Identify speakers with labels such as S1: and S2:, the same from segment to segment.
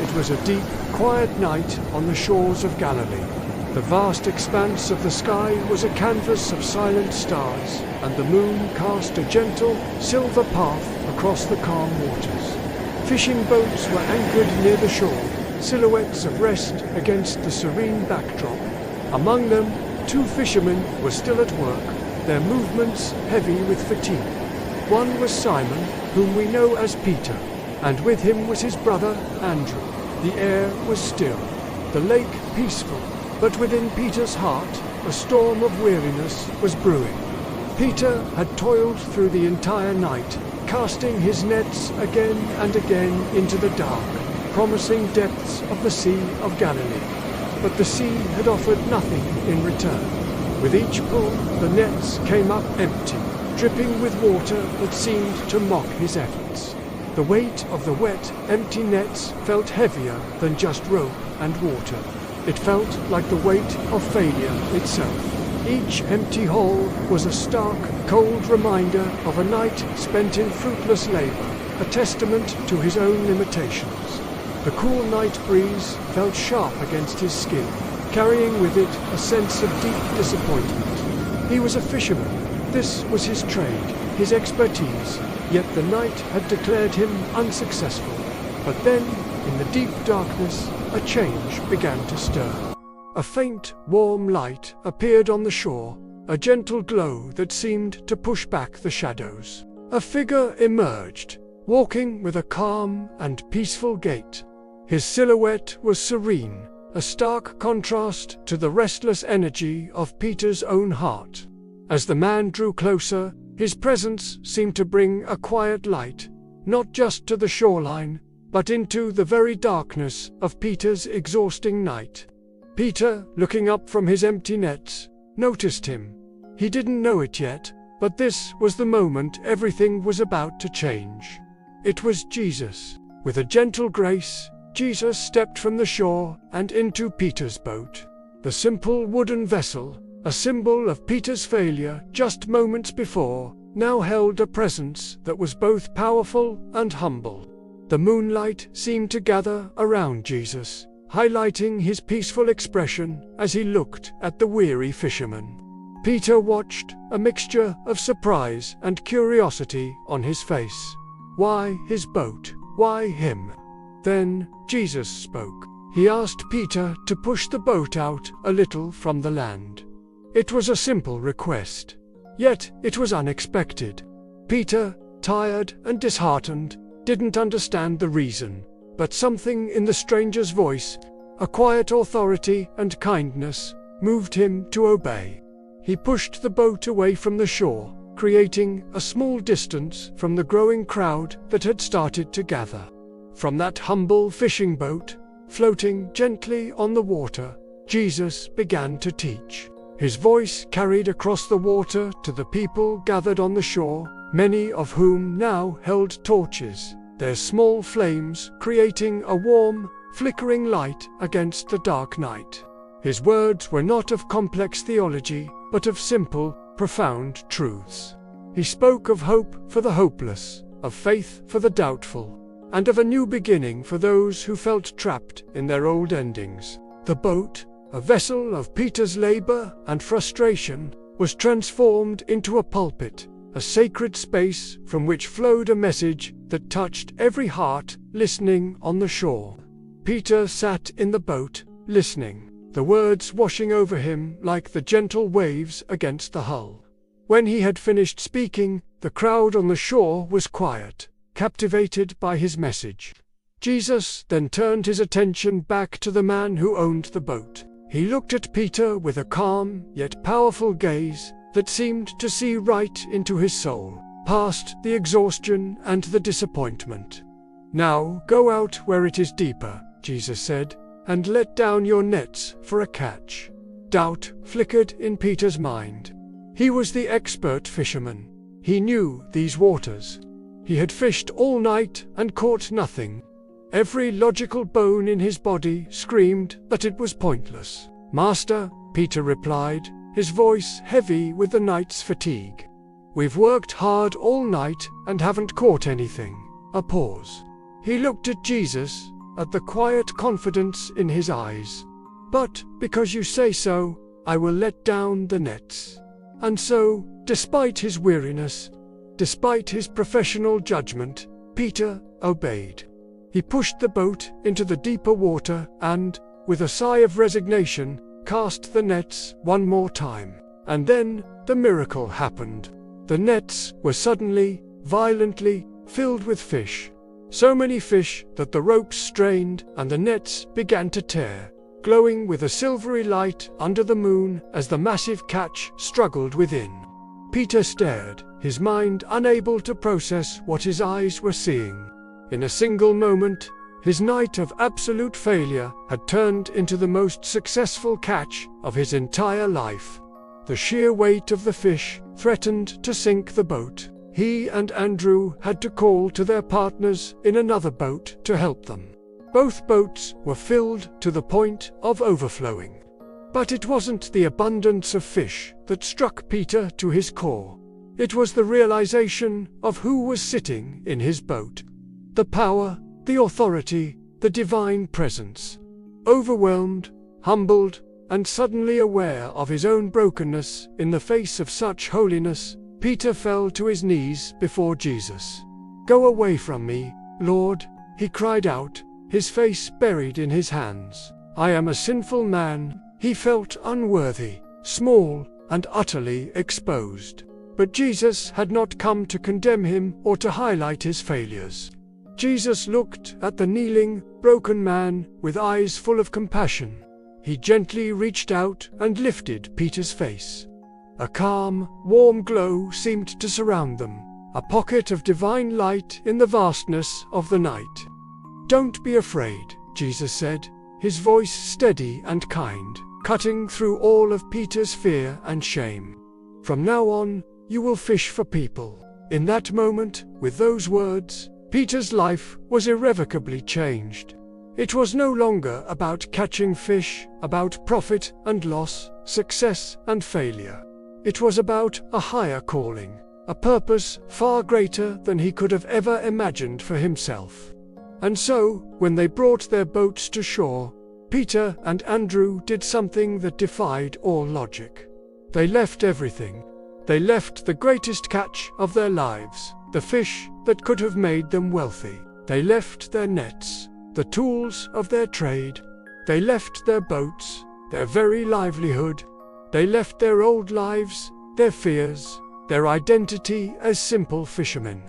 S1: It was a deep, quiet night on the shores of Galilee. The vast expanse of the sky was a canvas of silent stars, and the moon cast a gentle, silver path across the calm waters. Fishing boats were anchored near the shore, silhouettes of rest against the serene backdrop. Among them, 2 fishermen were still at work, their movements heavy with fatigue. One was Simon, whom we know as Peter, and with him was his brother Andrew. The air was still, the lake peaceful, but within Peter's heart a storm of weariness was brewing. Peter had toiled through the entire night, casting his nets again and again into the dark, promising depths of the Sea of Galilee. But the sea had offered nothing in return. With each pull, the nets came up empty, dripping with water that seemed to mock his efforts. The weight of the wet, empty nets felt heavier than just rope and water. It felt like the weight of failure itself. Each empty hole was a stark, cold reminder of a night spent in fruitless labor, a testament to his own limitations. The cool night breeze felt sharp against his skin, carrying with it a sense of deep disappointment. He was a fisherman. This was his trade, his expertise, yet the night had declared him unsuccessful. But then, in the deep darkness, a change began to stir. A faint, warm light appeared on the shore, a gentle glow that seemed to push back the shadows. A figure emerged, walking with a calm and peaceful gait. His silhouette was serene, a stark contrast to the restless energy of Peter's own heart. As the man drew closer, his presence seemed to bring a quiet light, not just to the shoreline, but into the very darkness of Peter's exhausting night. Peter, looking up from his empty nets, noticed him. He didn't know it yet, but this was the moment everything was about to change. It was Jesus. With a gentle grace, Jesus stepped from the shore and into Peter's boat. The simple wooden vessel, a symbol of Peter's failure just moments before, now held a presence that was both powerful and humble. The moonlight seemed to gather around Jesus, highlighting his peaceful expression as he looked at the weary fisherman. Peter watched, a mixture of surprise and curiosity on his face. Why his boat? Why him? Then Jesus spoke. He asked Peter to push the boat out a little from the land. It was a simple request, yet it was unexpected. Peter, tired and disheartened, didn't understand the reason, but something in the stranger's voice, a quiet authority and kindness, moved him to obey. He pushed the boat away from the shore, creating a small distance from the growing crowd that had started to gather. From that humble fishing boat, floating gently on the water, Jesus began to teach. His voice carried across the water to the people gathered on the shore, many of whom now held torches, their small flames creating a warm, flickering light against the dark night. His words were not of complex theology, but of simple, profound truths. He spoke of hope for the hopeless, of faith for the doubtful, and of a new beginning for those who felt trapped in their old endings. The boat, a vessel of Peter's labor and frustration, was transformed into a pulpit, a sacred space from which flowed a message that touched every heart listening on the shore. Peter sat in the boat, listening, the words washing over him like the gentle waves against the hull. When he had finished speaking, the crowd on the shore was quiet, captivated by his message. Jesus then turned his attention back to the man who owned the boat. He looked at Peter with a calm yet powerful gaze that seemed to see right into his soul, past the exhaustion and the disappointment. "Now go out where it is deeper," Jesus said, "and let down your nets for a catch." Doubt flickered in Peter's mind. He was the expert fisherman. He knew these waters. He had fished all night and caught nothing. Every logical bone in his body screamed that it was pointless. "Master," Peter replied, his voice heavy with the night's fatigue, "we've worked hard all night and haven't caught anything." A pause. He looked at Jesus, at the quiet confidence in his eyes. "But, because you say so, I will let down the nets." And so, despite his weariness, despite his professional judgment, Peter obeyed. He pushed the boat into the deeper water and, with a sigh of resignation, cast the nets one more time. And then, the miracle happened. The nets were suddenly, violently, filled with fish. So many fish that the ropes strained and the nets began to tear, glowing with a silvery light under the moon as the massive catch struggled within. Peter stared, his mind unable to process what his eyes were seeing. In a single moment, his night of absolute failure had turned into the most successful catch of his entire life. The sheer weight of the fish threatened to sink the boat. He and Andrew had to call to their partners in another boat to help them. Both boats were filled to the point of overflowing. But it wasn't the abundance of fish that struck Peter to his core. It was the realization of who was sitting in his boat. The power, the authority, the divine presence. Overwhelmed, humbled, and suddenly aware of his own brokenness in the face of such holiness, Peter fell to his knees before Jesus. "Go away from me, Lord," he cried out, his face buried in his hands. "I am a sinful man." He felt unworthy, small, and utterly exposed. But Jesus had not come to condemn him or to highlight his failures. Jesus looked at the kneeling, broken man with eyes full of compassion. He gently reached out and lifted Peter's face. A calm, warm glow seemed to surround them, a pocket of divine light in the vastness of the night. "Don't be afraid," Jesus said, his voice steady and kind, cutting through all of Peter's fear and shame. "From now on, you will fish for people." In that moment, with those words, Peter's life was irrevocably changed. It was no longer about catching fish, about profit and loss, success and failure. It was about a higher calling, a purpose far greater than he could have ever imagined for himself. And so, when they brought their boats to shore, Peter and Andrew did something that defied all logic. They left everything. They left the greatest catch of their lives, the fish that could have made them wealthy. They left their nets, the tools of their trade. They left their boats, their very livelihood. They left their old lives, their fears, their identity as simple fishermen.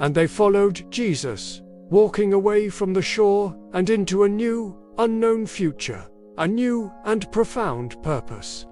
S1: And they followed Jesus, walking away from the shore and into a new, unknown future, a new and profound purpose.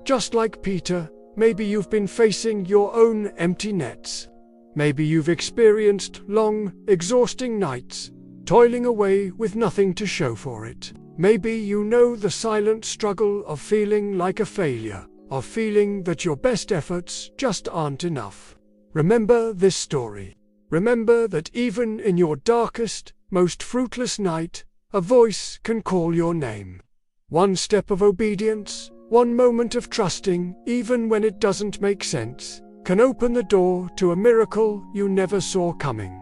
S1: Just like Peter, maybe you've been facing your own empty nets. Maybe you've experienced long, exhausting nights, toiling away with nothing to show for it. Maybe you know the silent struggle of feeling like a failure, of feeling that your best efforts just aren't enough. Remember this story. Remember that even in your darkest, most fruitless night, a voice can call your name. One step of obedience, one moment of trusting, even when it doesn't make sense, can open the door to a miracle you never saw coming.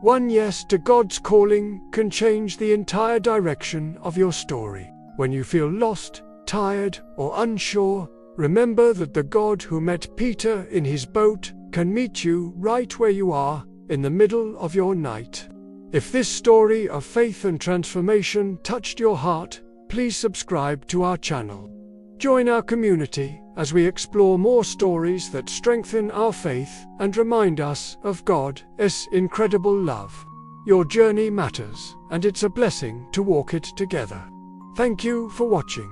S1: One yes to God's calling can change the entire direction of your story. When you feel lost, tired, or unsure, remember that the God who met Peter in his boat can meet you right where you are, in the middle of your night. If this story of faith and transformation touched your heart, please subscribe to our channel. Join our community as we explore more stories that strengthen our faith and remind us of God's incredible love. Your journey matters, and it's a blessing to walk it together. Thank you for watching.